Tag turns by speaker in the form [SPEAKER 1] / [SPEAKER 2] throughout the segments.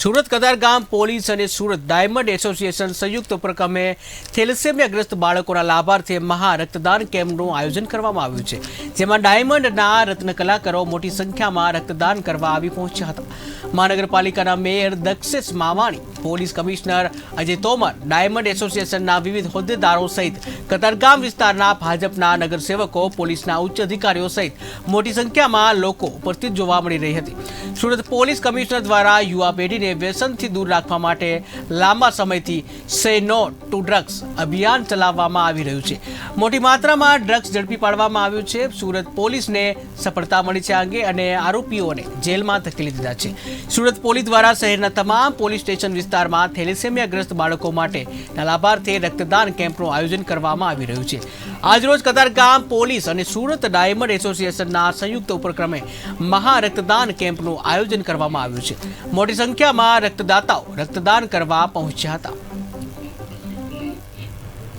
[SPEAKER 1] Surat Katargam police અને Surat diamond association સંયુક્ત ઉપક્રમે થેલેસેમિયાગ્રસ્ત બાળકોના લાભાર્થે મહા રક્તદાન કેમ્પનું આયોજન કરવામાં આવ્યું છે, જેમાં ડાયમંડના રત્ન કલાકારો મોટી સંખ્યામાં રક્તદાન કરવા આવી પહોંચ્યા હતા. મહાનગરપાલિકાના mayor Dakshesh Mavani, police commissioner Ajay Tomar, diamond એસોસિએશનના વિવિધ હોદ્દેદારો સહિત કતારગામ વિસ્તારના ભાજપના નગરસેવકો, પોલીસના ઉચ્ચ અધિકારીઓ સહિત મોટી સંખ્યામાં લોકો ઉપસ્થિત જોવા મળી રહી હતી. સુરત પોલીસ કમિશનર દ્વારા યુવા પેઢીને વ્યસનથી દૂર રાખવા માટે લાંબા સમયથી સે નો ટુ ડ્રગ્સ અભિયાન ચલાવવામાં આવી રહ્યું છે. મોટી માત્રામાં ડ્રગ્સ ઝડપી પાડવામાં આવ્યું છે. સુરત પોલીસને સફળતા મળી છે અંગે અને આરોપીઓને જેલમાં ધકેલી દીધા છે. સુરત પોલીસ દ્વારા શહેરના તમામ પોલીસ સ્ટેશન વિસ્તારમાં થેલેસેમિયાગ્રસ્ત બાળકો માટેના લાભાર્થે રક્તદાન કેમ્પનું આયોજન કરવામાં આવી રહ્યું છે. આજરોજ કતારગામ પોલીસ અને સુરત ડાયમંડ એસોસિએશનના સંયુક્ત ઉપક્રમે મહા રક્તદાન કેમ્પનું આયોજન કરવામાં આવ્યું છે. મોટી સંખ્યામાં રક્તદાતાઓ રક્તદાન કરવા પહોંચ્યા હતા.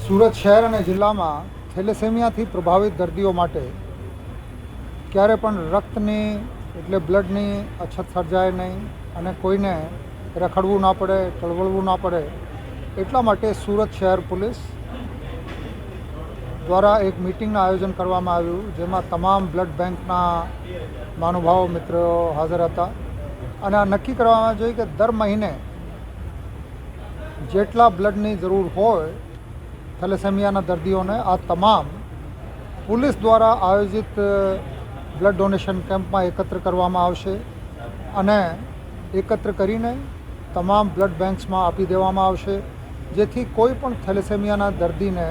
[SPEAKER 2] સુરત શહેર અને જિલ્લામાં થેલેસેમિયાથી પ્રભાવિત દર્દીઓ માટે ક્યારે પણ રક્તની એટલે બ્લડની અછત સર્જાય નહીં અને કોઈને રખડવું ના પડે, ટળવળવું ના પડે, એટલા માટે સુરત શહેર પોલીસ દ્વારા એક મિટિંગનું આયોજન કરવામાં આવ્યું, જેમાં તમામ બ્લડ બેંકના મહાનુભાવો મિત્રો હાજર હતા અને આ નક્કી કરવામાં જોઈએ કે દર મહિને જેટલા બ્લડની જરૂર હોય થેલેસેમિયાના દર્દીઓને આ તમામ પોલીસ દ્વારા આયોજિત બ્લડ ડોનેશન કેમ્પમાં એકત્ર કરવામાં આવશે અને એકત્ર કરીને તમામ બ્લડ બેંક્સમાં આપી દેવામાં આવશે, જેથી કોઈ પણ થેલેસેમિયાના દર્દીને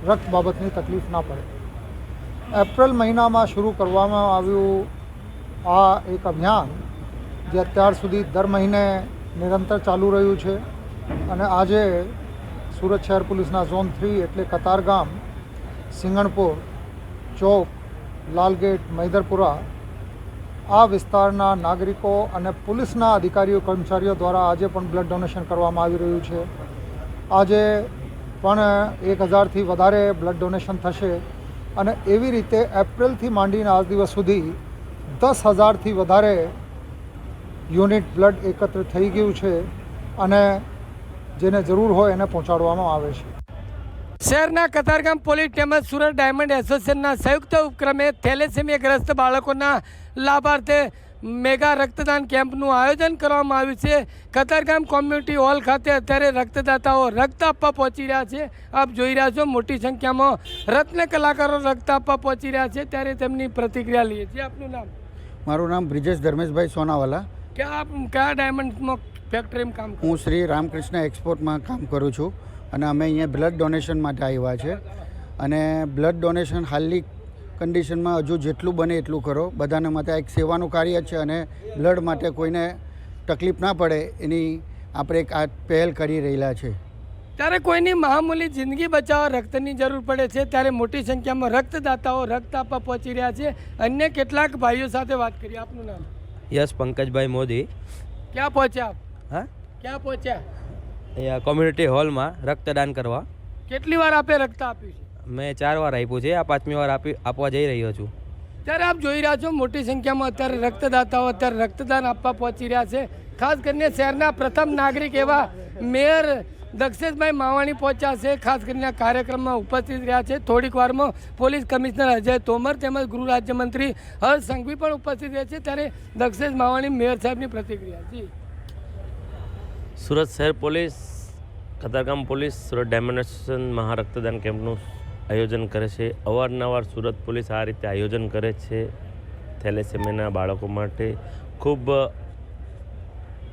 [SPEAKER 2] રક્ત બાબતની તકલીફ ના પડે. એપ્રિલ મહિનામાં શરૂ કરવામાં આવ્યું આ એક અભિયાન જે અત્યાર સુધી દર મહિને નિરંતર ચાલુ રહ્યું છે અને આજે સુરત શહેર પોલીસના ઝોન 3 એટલે કતારગામ, સિંગણપુર, ચોક, લાલગેટ, મૈદરપુરા આ વિસ્તારના નાગરિકો અને પોલીસના અધિકારીઓ કર્મચારીઓ દ્વારા આજે પણ બ્લડ ડોનેશન કરવામાં આવી રહ્યું છે. આજે પણ 1000થી વધારે બ્લડ ડોનેશન થશે અને એવી રીતે એપ્રિલથી માંડીને આજ દિવસ સુધી 10,000થી વધારે યુનિટ બ્લડ એકત્ર થઈ ગયું છે અને જેને જરૂર હોય એને પહોંચાડવામાં આવે છે.
[SPEAKER 3] શહેરના કતારગામ પોલીસ તેમજ સુરત ડાયમંડ એસોસિએશનના સંયુક્ત ઉપક્રમે થેલેસેમિયાગ્રસ્ત બાળકોના લાભાર્થે મેગા રક્તદાન કેમ્પનું આયોજન કરવામાં આવ્યું છે. કતારગામ કોમ્યુનિટી હોલ ખાતે અત્યારે રક્તદાતાઓ રક્ત આપવા પહોંચી રહ્યા છે. આપ જોઈ રહ્યા છો મોટી સંખ્યામાં રત્ન કલાકારો રક્ત આપવા પહોંચી રહ્યા છે, ત્યારે તેમની પ્રતિક્રિયા લઈએ છીએ. આપનું નામ?
[SPEAKER 4] મારું નામ બ્રિજેશ ધર્મેશભાઈ સોનાવાલા.
[SPEAKER 3] કયા ડાયમંડમાં ફેક્ટરીમાં કામ?
[SPEAKER 4] હું શ્રી રામકૃષ્ણ એક્સપોર્ટમાં કામ કરું છું અને અમે અહીંયા બ્લડ ડોનેશન માટે આવ્યા છે અને બ્લડ ડોનેશન હાલની કન્ડિશનમાં હજુ જેટલું બને એટલું કરો. બધાને માટે એક સેવાનું કાર્ય છે અને બ્લડ માટે કોઈને તકલીફ ના પડે એની આપણે એક આ પહેલ કરી રહેલા છે.
[SPEAKER 3] ત્યારે કોઈની મામૂલી જિંદગી બચાવવા રક્તની જરૂર પડે છે, ત્યારે મોટી સંખ્યામાં રક્તદાતાઓ રક્ત આપવા પહોંચી રહ્યા છે. અન્ય કેટલાક ભાઈઓ સાથે વાત કરીએ. આપનું નામ?
[SPEAKER 5] યસ, પંકજભાઈ મોદી.
[SPEAKER 3] ક્યાં પહોંચ્યા આપ?
[SPEAKER 5] હા,
[SPEAKER 3] ક્યાં પહોંચ્યા?
[SPEAKER 5] અહીંયા કોમ્યુનિટી હોલમાં રક્તદાન કરવા.
[SPEAKER 3] કેટલી વાર આપે રક્ત આપ્યું છે?
[SPEAKER 5] મેં 4 વાર આપ્યું છે, આ 5મી વાર આપવા જઈ રહ્યો છું.
[SPEAKER 3] ત્યારે આપ જોઈ રહ્યા છો મોટી સંખ્યામાં અત્યારે રક્તદાતાઓ અત્યારે રક્તદાન આપવા પહોંચી રહ્યા છે. ખાસ કરીને શહેરના પ્રથમ નાગરિક એવા મેયર દક્ષેશભાઈ માવાણી પહોંચ્યા છે. ખાસ કરીને કાર્યક્રમમાં ઉપસ્થિત રહ્યા છે. થોડીક વારમાં પોલીસ કમિશનર અજય તોમર તેમજ ગૃહ રાજ્યમંત્રી હર્ષ સંઘવી પણ ઉપસ્થિત રહ્યા છે. ત્યારે દક્ષેશ માવાણી મેયર સાહેબની પ્રતિક્રિયા. જી.
[SPEAKER 6] સુરત શહેર police, Katargam police, Surat diamond association મહા રક્તદાન કેમ્પનું આયોજન કરે છે. અવારનવાર સુરત પોલીસ આ રીતે આયોજન કરે છે થેલેસેમિયાના બાળકો માટે. ખૂબ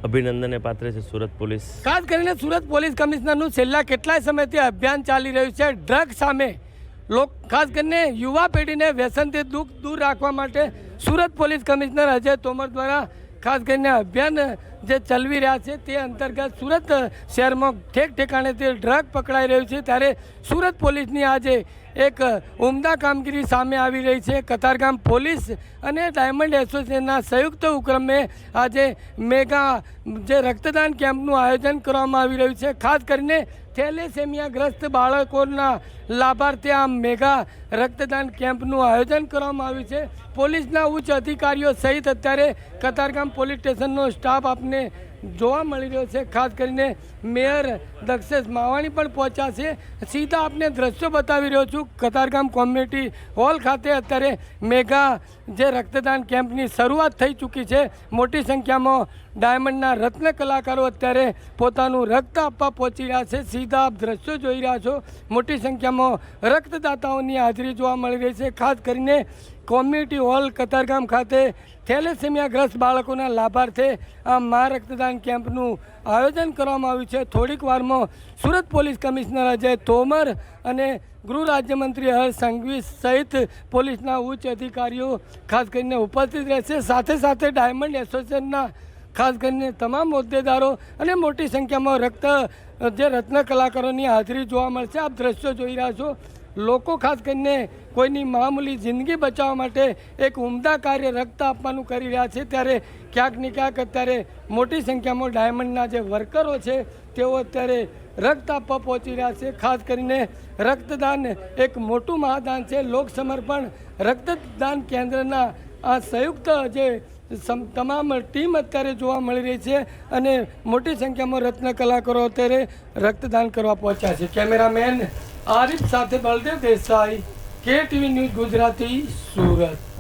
[SPEAKER 6] અભિનંદનને પાત્ર છે સુરત પોલીસ.
[SPEAKER 3] ખાસ કરીને સુરત પોલીસ કમિશનરનું છેલ્લા કેટલાય સમયથી અભિયાન ચાલી રહ્યું છે ડ્રગ સામે. ખાસ કરીને યુવા પેઢીને વ્યસનથી દૂર રાખવા માટે સુરત પોલીસ કમિશનર અજય તોમર દ્વારા ખાસ કરીને અભિયાન જે ચલાવી રહ્યા છે તે અંતર્ગત સુરત શહેરમાં ઠેક ઠેકાણેથી ડ્રગ પકડાઈ રહ્યું છે. ત્યારે સુરત પોલીસની આજે એક ઉમદા કામગીરી સામે આવી રહી છે. કતારગામ પોલીસ અને ડાયમંડ એસોસિએશનના સંયુક્ત ઉપક્રમે આજે મેગા જે રક્તદાન કેમ્પનું આયોજન કરવામાં આવી રહ્યું છે. ખાસ કરીને થેલેસેમિયાગ્રસ્ત બાળકોના લાભાર્થે આ મેગા રક્તદાન કેમ્પનું આયોજન કરવામાં આવ્યું છે. પોલીસના ઉચ્ચ અધિકારીઓ સહિત અત્યારે કતારગામ પોલીસ સ્ટેશનનો સ્ટાફ આપને જોવા મળી રહ્યો છે. ખાસ કરીને મેયર દક્ષેશ માવાણી પણ પહોંચ્યા છે. સીધા આપને દ્રશ્યો બતાવી રહ્યો છું. કતારગામ કોમ્યુનિટી હોલ ખાતે અત્યારે મેગા જે રક્તદાન કેમ્પની શરૂઆત થઈ ચૂકી છે. મોટી સંખ્યામાં ડાયમંડના રત્ન કલાકારો અત્યારે પોતાનું રક્ત આપવા પહોંચી રહ્યા છે. સીધા આપ દ્રશ્યો જોઈ રહ્યા છો. મોટી સંખ્યામાં રક્તદાતાઓની હાજરી જોવા મળી રહી છે. ખાસ કરીને કોમ્યુનિટી હોલ કતારગામ ખાતે થેલેસેમિયાગ્રસ્ત બાળકોના લાભાર્થે આ મહા રક્તદાન કેમ્પનું આયોજન કરવામાં આવ્યું છે. થોડીક વારમાં સુરત પોલીસ કમિશનર અજય તોમર અને ગૃહ રાજ્યમંત્રી હર્ષ સંઘવી સહિત પોલીસના ઉચ્ચ અધિકારીઓ ખાસ કરીને ઉપસ્થિત રહેશે. સાથે સાથે ડાયમંડ એસોસિએશનના ખાસ કરીને તમામ હોદ્દેદારો અને મોટી સંખ્યામાં રત્ન કલાકારોની હાજરી જોવા મળશે. આપ દ્રશ્યો જોઈ રહ્યા છો. લોકો ખાસ કરીને કોઈની મામૂલી જિંદગી બચાવવા માટે એક ઉમદા કાર્ય રક્ત આપવાનું કરી રહ્યા છે. ત્યારે ક્યાંક ને ક્યાંક અત્યારે મોટી સંખ્યામાં ડાયમંડના જે વર્કરો છે તેઓ અત્યારે રક્ત આપવા પહોંચી રહ્યા છે. ખાસ કરીને રક્તદાન એક મોટું મહાદાન છે. લોક સમર્પણ રક્તદાન કેન્દ્રના આ સંયુક્ત જે તમામ ટીમ અત્યારે જોવા મળી રહી છે અને મોટી સંખ્યામાં રત્ન કલાકારો અત્યારે રક્તદાન કરવા પહોંચ્યા છે. કેમેરામેન આરિફ સાથે બલદેવ દેસાઈ, KTV ન્યૂઝ ગુજરાતી, સુરત.